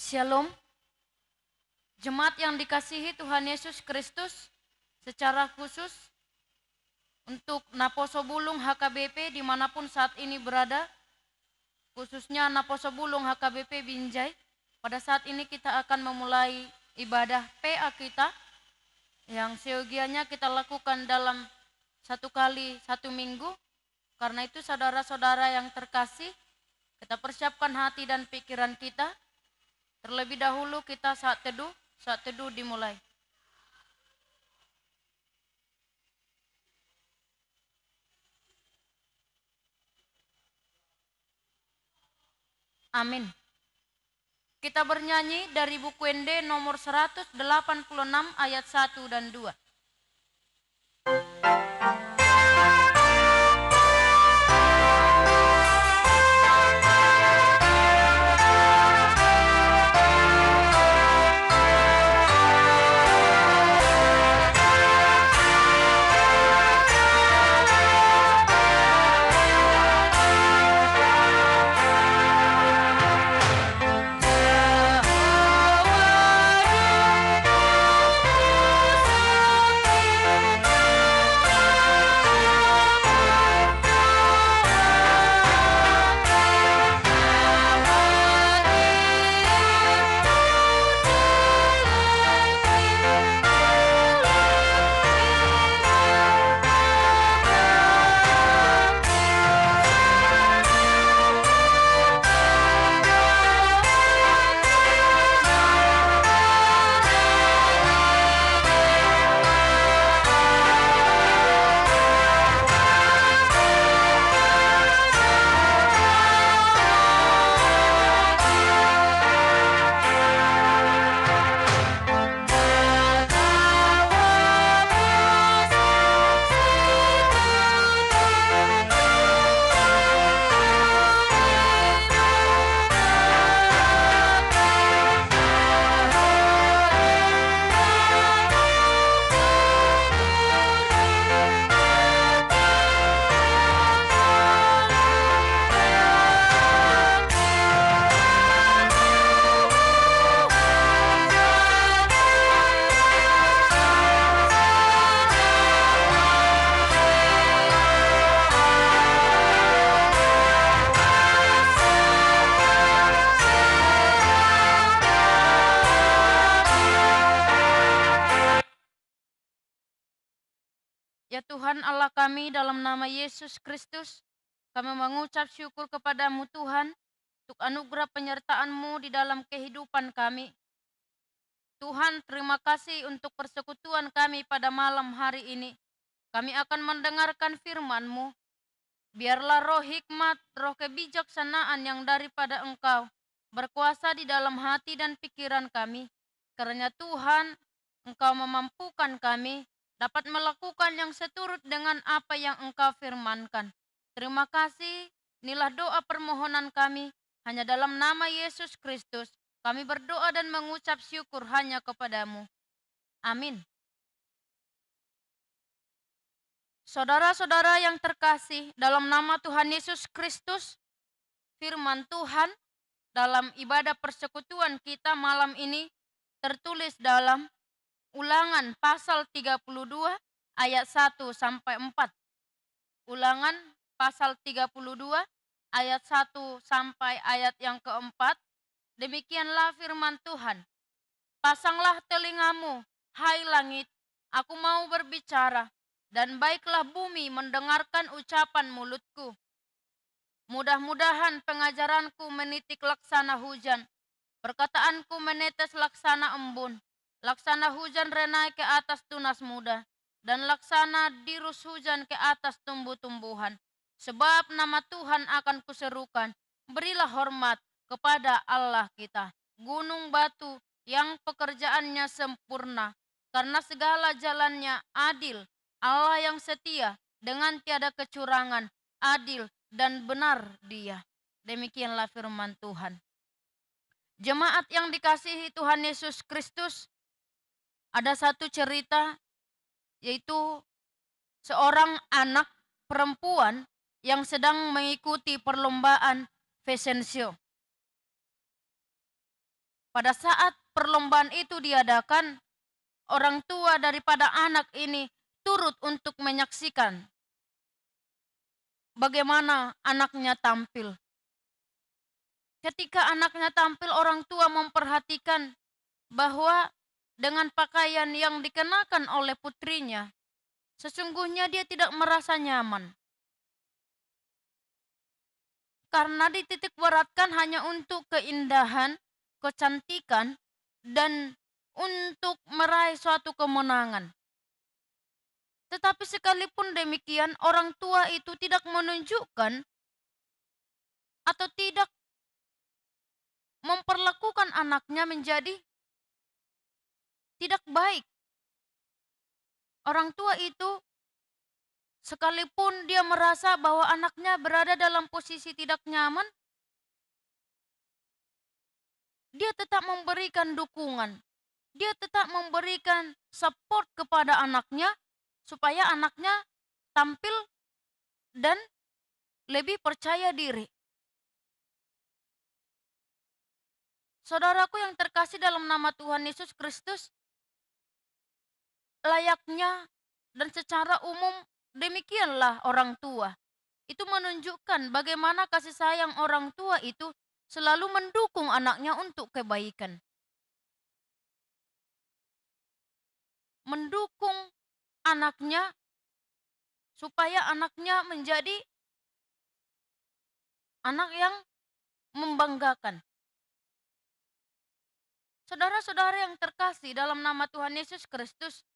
Shalom, jemaat yang dikasihi Tuhan Yesus Kristus, secara khusus untuk Naposo Bulung HKBP dimanapun saat ini berada, khususnya Naposo Bulung HKBP Binjai. Pada saat ini kita akan memulai ibadah PA kita yang seyogianya kita lakukan dalam 1 kali 1 minggu. Karena itu saudara-saudara yang terkasih, kita persiapkan hati dan pikiran kita. Terlebih dahulu kita saat teduh dimulai. Amin. Kita bernyanyi dari buku Ende nomor 186 ayat 1 dan 2. Ya Tuhan Allah kami, dalam nama Yesus Kristus, kami mengucap syukur kepadamu Tuhan untuk anugerah penyertaan-Mu di dalam kehidupan kami. Tuhan, terima kasih untuk persekutuan kami pada malam hari ini. Kami akan mendengarkan firman-Mu. Biarlah roh hikmat, roh kebijaksanaan yang daripada Engkau berkuasa di dalam hati dan pikiran kami. Karena Tuhan, Engkau memampukan kami dapat melakukan yang seturut dengan apa yang Engkau firmankan. Terima kasih, inilah doa permohonan kami, hanya dalam nama Yesus Kristus. Kami berdoa dan mengucap syukur hanya kepadamu. Amin. Saudara-saudara yang terkasih, dalam nama Tuhan Yesus Kristus, firman Tuhan dalam ibadah persekutuan kita malam ini tertulis dalam Ulangan pasal 32 ayat 1 sampai 4. Ulangan pasal 32 ayat 1 sampai ayat yang keempat. Demikianlah firman Tuhan. Pasanglah telingamu, hai langit, aku mau berbicara, dan baiklah bumi mendengarkan ucapan mulutku. Mudah-mudahan pengajaranku menitik laksana hujan, perkataanku menetes laksana embun, laksana hujan renai ke atas tunas muda, dan laksana dirus hujan ke atas tumbuh-tumbuhan. Sebab nama Tuhan akan kuserukan, berilah hormat kepada Allah kita. Gunung batu yang pekerjaannya sempurna, karena segala jalannya adil, Allah yang setia dengan tiada kecurangan, adil dan benar Dia. Demikianlah firman Tuhan. Jemaat yang dikasihi Tuhan Yesus Kristus, ada satu cerita, yaitu seorang anak perempuan yang sedang mengikuti perlombaan fashion show. Pada saat perlombaan itu diadakan, orang tua daripada anak ini turut untuk menyaksikan bagaimana anaknya tampil. Ketika anaknya tampil, orang tua memperhatikan bahwa dengan pakaian yang dikenakan oleh putrinya, sesungguhnya dia tidak merasa nyaman. Karena dititik beratkan hanya untuk keindahan, kecantikan, dan untuk meraih suatu kemenangan. Tetapi sekalipun demikian, orang tua itu tidak menunjukkan atau tidak memperlakukan anaknya menjadi tidak baik. Orang tua itu sekalipun dia merasa bahwa anaknya berada dalam posisi tidak nyaman, dia tetap memberikan dukungan. Dia tetap memberikan support kepada anaknya supaya anaknya tampil dan lebih percaya diri. Saudaraku yang terkasih dalam nama Tuhan Yesus Kristus, layaknya dan secara umum demikianlah orang tua. Itu menunjukkan bagaimana kasih sayang orang tua itu selalu mendukung anaknya untuk kebaikan. Mendukung anaknya supaya anaknya menjadi anak yang membanggakan. Saudara-saudara yang terkasih dalam nama Tuhan Yesus Kristus,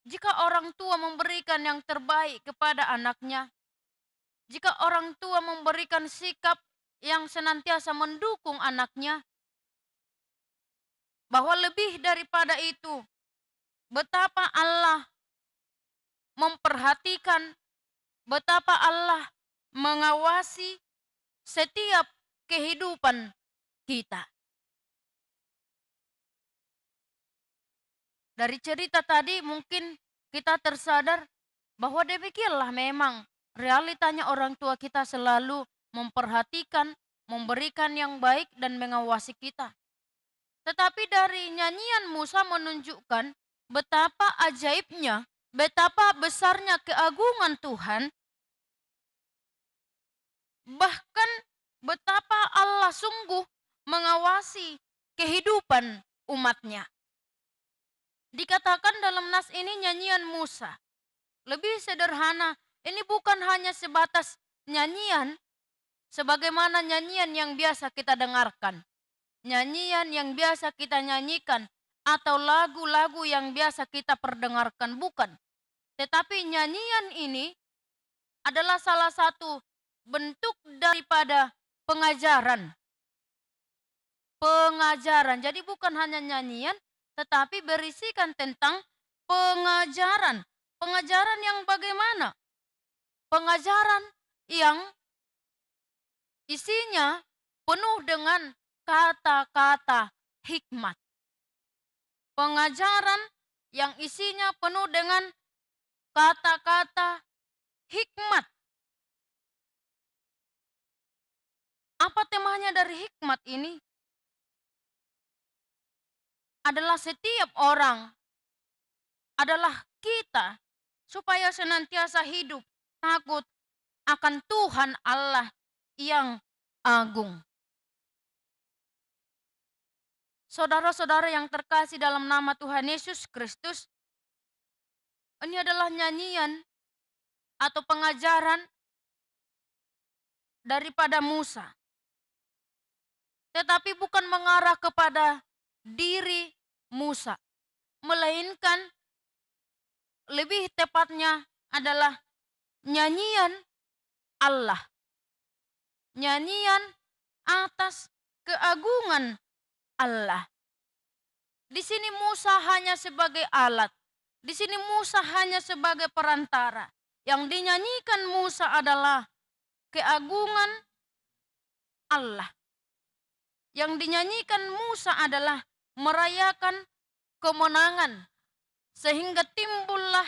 jika orang tua memberikan yang terbaik kepada anaknya, jika orang tua memberikan sikap yang senantiasa mendukung anaknya, bahwa lebih daripada itu, betapa Allah memperhatikan, betapa Allah mengawasi setiap kehidupan kita. Dari cerita tadi mungkin kita tersadar bahwa demikianlah memang realitanya orang tua kita selalu memperhatikan, memberikan yang baik dan mengawasi kita. Tetapi dari nyanyian Musa menunjukkan betapa ajaibnya, betapa besarnya keagungan Tuhan, bahkan betapa Allah sungguh mengawasi kehidupan umatnya. Dikatakan dalam nas ini nyanyian Musa. Lebih sederhana, ini bukan hanya sebatas nyanyian, sebagaimana nyanyian yang biasa kita dengarkan. Nyanyian yang biasa kita nyanyikan, atau lagu-lagu yang biasa kita perdengarkan, bukan. Tetapi nyanyian ini adalah salah satu bentuk daripada pengajaran. Pengajaran, jadi bukan hanya nyanyian, tetapi berisikan tentang pengajaran. Pengajaran yang bagaimana? Pengajaran yang isinya penuh dengan kata-kata hikmat. Pengajaran yang isinya penuh dengan kata-kata hikmat. Apa temanya dari hikmat ini? Adalah setiap orang, adalah kita, supaya senantiasa hidup takut akan Tuhan Allah yang agung. Saudara-saudara yang terkasih dalam nama Tuhan Yesus Kristus, ini adalah nyanyian atau pengajaran daripada Musa. Tetapi bukan mengarah kepada diri Musa, melainkan lebih tepatnya adalah nyanyian Allah. Nyanyian atas keagungan Allah. Di sini Musa hanya sebagai alat. Di sini Musa hanya sebagai perantara. Yang dinyanyikan Musa adalah keagungan Allah. Yang dinyanyikan Musa adalah merayakan kemenangan. Sehingga timbullah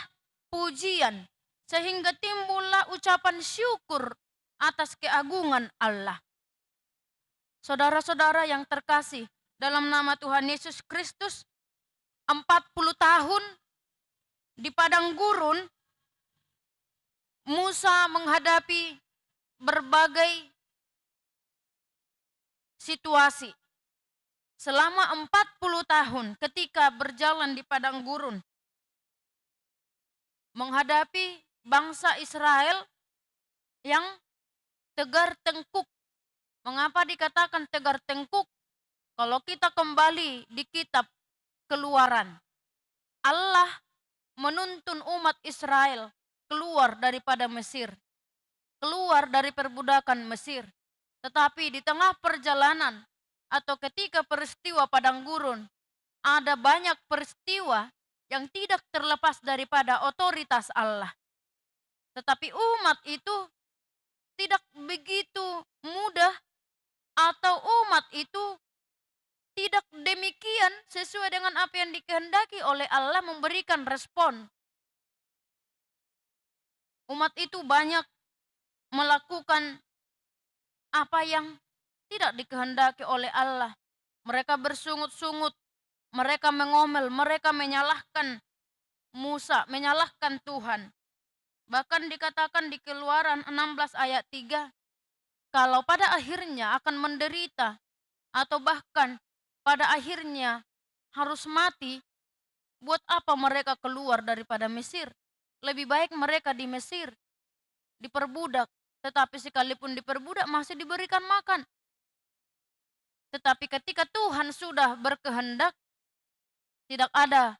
pujian. Sehingga timbullah ucapan syukur atas keagungan Allah. Saudara-saudara yang terkasih, dalam nama Tuhan Yesus Kristus, 40 tahun di padang gurun, Musa menghadapi berbagai situasi. Selama 40 tahun ketika berjalan di padang gurun, menghadapi bangsa Israel yang tegar tengkuk. Mengapa dikatakan tegar tengkuk? Kalau kita kembali di kitab Keluaran, Allah menuntun umat Israel keluar daripada Mesir, keluar dari perbudakan Mesir. Tetapi di tengah perjalanan atau ketika peristiwa padang gurun, ada banyak peristiwa yang tidak terlepas daripada otoritas Allah. Tetapi umat itu tidak begitu mudah, atau umat itu tidak demikian sesuai dengan apa yang dikehendaki oleh Allah memberikan respon. Umat itu banyak melakukan apa yang tidak dikehendaki oleh Allah. Mereka bersungut-sungut, mereka mengomel, mereka menyalahkan Musa, menyalahkan Tuhan. Bahkan dikatakan di Keluaran 16 ayat 3, kalau pada akhirnya akan menderita atau bahkan pada akhirnya harus mati, buat apa mereka keluar daripada Mesir? Lebih baik mereka di Mesir, diperbudak. Tetapi sekalipun diperbudak masih diberikan makan. Tetapi ketika Tuhan sudah berkehendak, tidak ada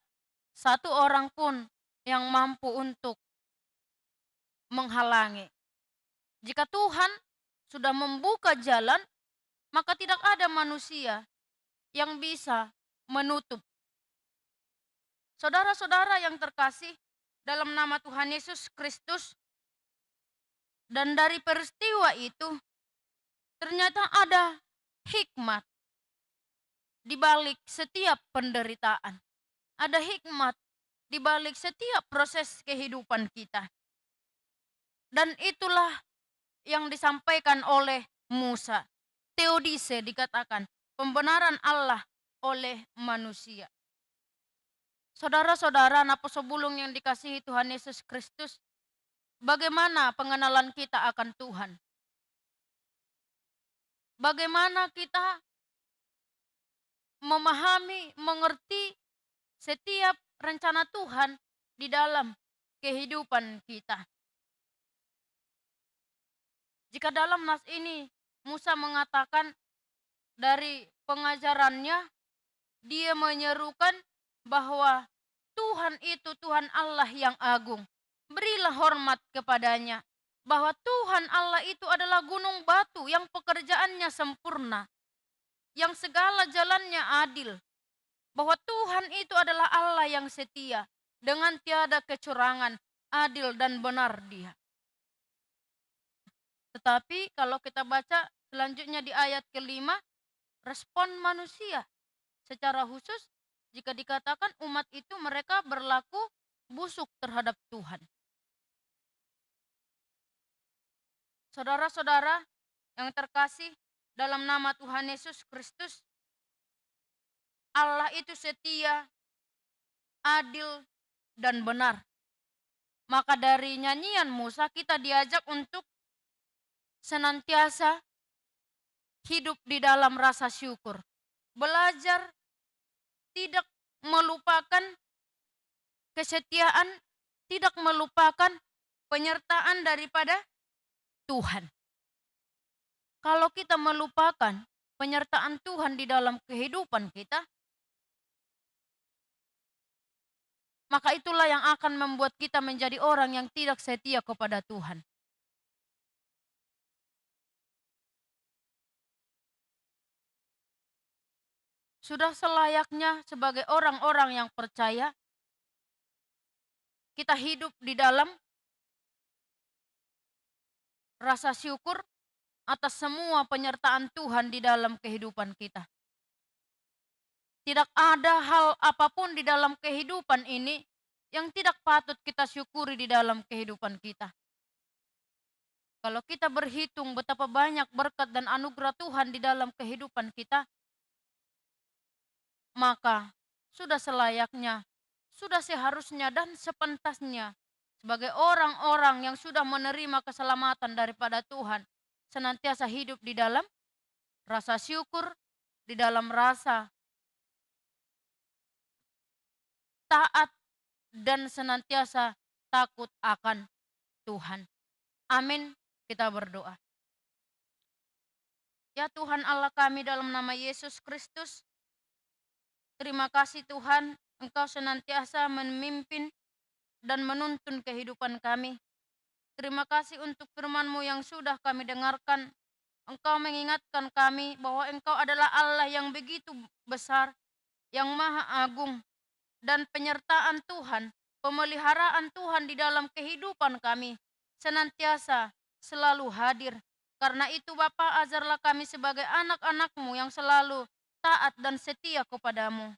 satu orang pun yang mampu untuk menghalangi. Jika Tuhan sudah membuka jalan, maka tidak ada manusia yang bisa menutup. Saudara-saudara yang terkasih, dalam nama Tuhan Yesus Kristus, dan dari peristiwa itu ternyata ada hikmat di balik setiap penderitaan. Ada hikmat di balik setiap proses kehidupan kita. Dan itulah yang disampaikan oleh Musa. Theodise dikatakan, pembenaran Allah oleh manusia. Saudara-saudara, napa sebelum yang dikasihi Tuhan Yesus Kristus, bagaimana pengenalan kita akan Tuhan? Bagaimana kita memahami, mengerti setiap rencana Tuhan di dalam kehidupan kita? Jika dalam nas ini Musa mengatakan dari pengajarannya, dia menyerukan bahwa Tuhan itu Tuhan Allah yang agung. Berilah hormat kepadanya. Bahwa Tuhan Allah itu adalah gunung batu yang pekerjaannya sempurna. Yang segala jalannya adil. Bahwa Tuhan itu adalah Allah yang setia. Dengan tiada kecurangan, adil dan benar dia. Tetapi kalau kita baca selanjutnya di ayat ke-5, respon manusia. Secara khusus, jika dikatakan umat itu mereka berlaku busuk terhadap Tuhan. Saudara-saudara yang terkasih, dalam nama Tuhan Yesus Kristus, Allah itu setia, adil, dan benar. Maka dari nyanyian Musa kita diajak untuk senantiasa hidup di dalam rasa syukur. Belajar tidak melupakan kesetiaan, tidak melupakan penyertaan daripada Tuhan. Kalau kita melupakan penyertaan Tuhan di dalam kehidupan kita, maka itulah yang akan membuat kita menjadi orang yang tidak setia kepada Tuhan. Sudah selayaknya sebagai orang-orang yang percaya, kita hidup di dalam rasa syukur atas semua penyertaan Tuhan di dalam kehidupan kita. Tidak ada hal apapun di dalam kehidupan ini yang tidak patut kita syukuri di dalam kehidupan kita. Kalau kita berhitung betapa banyak berkat dan anugerah Tuhan di dalam kehidupan kita, maka sudah selayaknya, sudah seharusnya dan sepantasnya sebagai orang-orang yang sudah menerima keselamatan daripada Tuhan, senantiasa hidup di dalam rasa syukur, di dalam rasa taat, dan senantiasa takut akan Tuhan. Amin. Kita berdoa. Ya Tuhan Allah kami, dalam nama Yesus Kristus, terima kasih Tuhan, Engkau senantiasa memimpin dan menuntun kehidupan kami. Terima kasih untuk firman-Mu yang sudah kami dengarkan. Engkau mengingatkan kami bahwa Engkau adalah Allah yang begitu besar, yang maha agung, dan penyertaan Tuhan, pemeliharaan Tuhan di dalam kehidupan kami senantiasa selalu hadir. Karena itu Bapa, ajarlah kami sebagai anak-anak-Mu yang selalu taat dan setia kepadamu.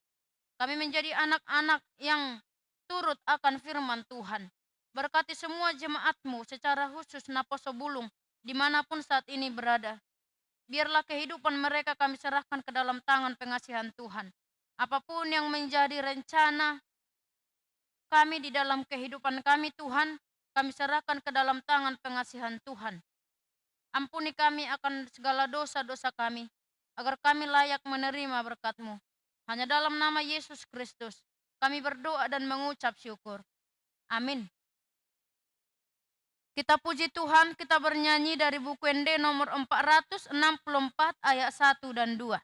Kami menjadi anak-anak yang turut akan firman Tuhan. Berkati semua jemaat-Mu secara khusus Naposo Bulung dimanapun saat ini berada. Biarlah kehidupan mereka kami serahkan ke dalam tangan pengasihan Tuhan. Apapun yang menjadi rencana kami di dalam kehidupan kami Tuhan, kami serahkan ke dalam tangan pengasihan Tuhan. Ampuni kami akan segala dosa-dosa kami, agar kami layak menerima berkat-Mu. Hanya dalam nama Yesus Kristus, kami berdoa dan mengucap syukur. Amin. Kita puji Tuhan, kita bernyanyi dari buku ND nomor 464 ayat 1 dan 2.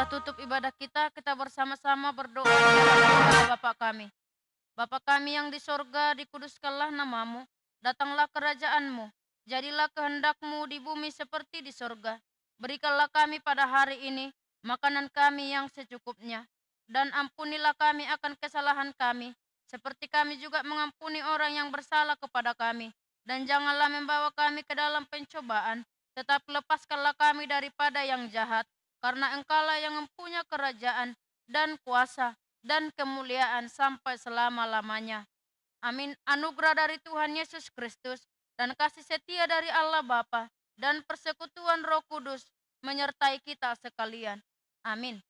Tutup ibadah kita bersama-sama berdoa kepada Bapa kami. Bapa kami yang di sorga, dikuduskanlah namamu, datanglah kerajaan-Mu, jadilah kehendak-Mu di bumi seperti di sorga. Berikanlah kami pada hari ini makanan kami yang secukupnya, dan ampunilah kami akan kesalahan kami, seperti kami juga mengampuni orang yang bersalah kepada kami. Dan janganlah membawa kami ke dalam pencobaan, tetapi lepaskanlah kami daripada yang jahat, karena Engkaulah yang mempunyai kerajaan dan kuasa dan kemuliaan sampai selama-lamanya. Amin. Anugerah dari Tuhan Yesus Kristus dan kasih setia dari Allah Bapa dan persekutuan Roh Kudus menyertai kita sekalian. Amin.